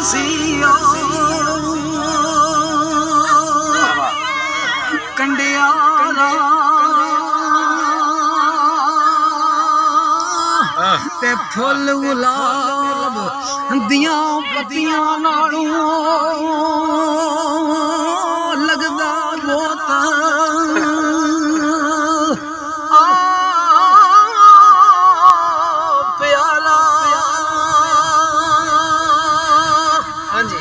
CO ਕੰਡਿਆਲਾ ਤੇ ਫੁੱਲ ਗੁਲਾਬ ਦੀਆਂ ਪੱਤੀਆਂ ਨਾਲੋਂ ਲੱਗਦਾ ਬਹੁਤ ਪਿਆਲਾ। ਹਾਂਜੀ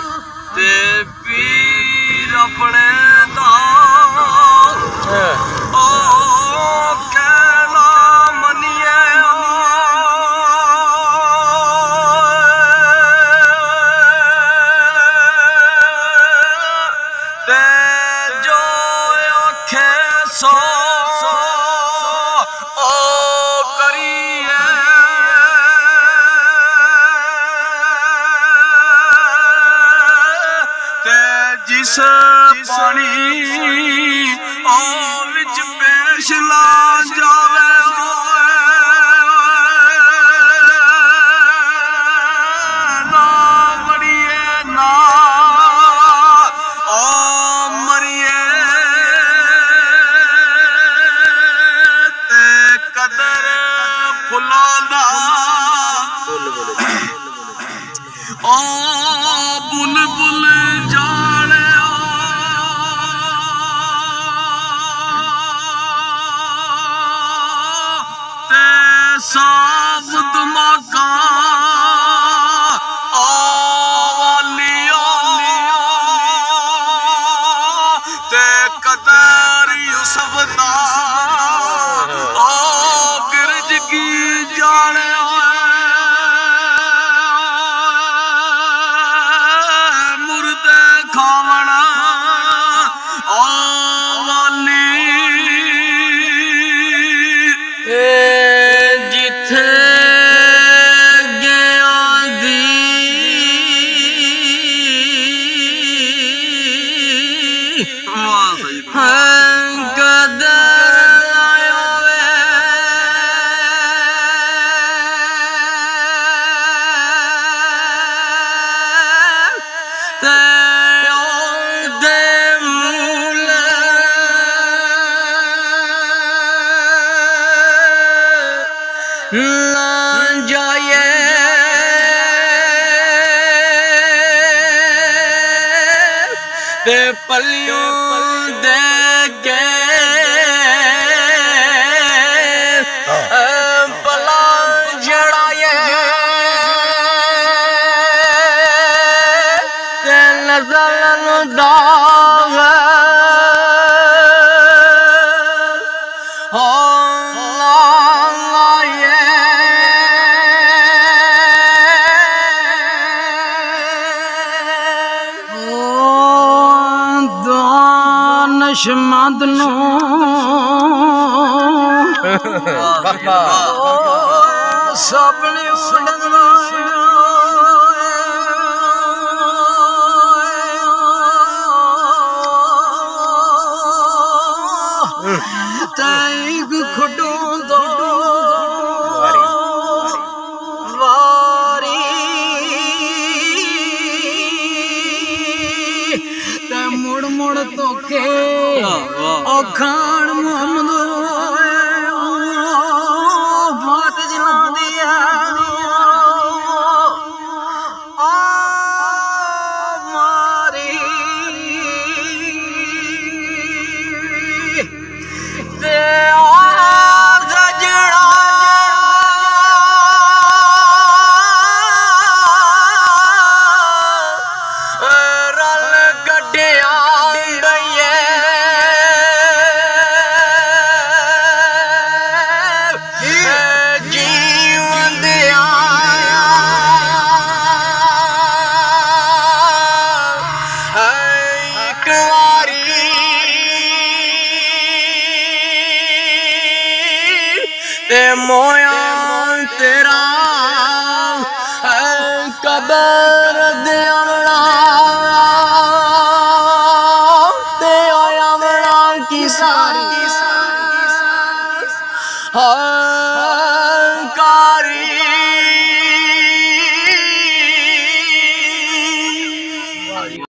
ਤੇ ਪੀਰ ਆਪਣੇ ਦਾ ਸੋ ਓ ਕਰੀਏ ਤੇ ਜਿਸ ਪਾਣੀ ਓ ਵਿੱਚ ਪੇਸ਼ ਲਾ ਜਾਵੇ ਨਾ ਮਰੀਏ ਨਾ ਓ ਮਰੀਏ ਕਦਰ ਫੁੱਲਾਂ ਦਾ ਓ ਬੁਲਬੁਲ ਜਾਣਿਆ ਤੇ ਸਾਬ ਦਿਮਾਗਾ ਓ ਵਾਲਿਆ ਤੇ ਕਦਰ ਯੂਸਫ ਦਾ ਕੀ ਜਾਣਿਆ ਮੁਰਦੇ ਖਾਵਣਾ ਓ ਵਾਲੀ ਜਿੱਥੇ ਗਿਆ ਦੀ ਵਾਹ ਸਹੀ ਕਦਰ ना जाए ते पलियों दे के पला जड़ाए ते नजर दाग ਨਸ਼ਮਦ ਨੂੰ ਸਭਨੇ ਉਡਣਾ ਤੈਗ ਖੁੱਡੋਂ ਦੋ ਵਾਰੀ ਤੇ ਮੁੜ ਮੁੜ ਧੋਖੇ ਓ ਖਾਨ ਮੁਹੰਮਦ ਬਾਤ ਜਲਾਉਂਦੀ ਆ ਮਾਰੀ ਤੇ ते मोया तेरा कबर दे अमड़ा ते अमड़ा की सारी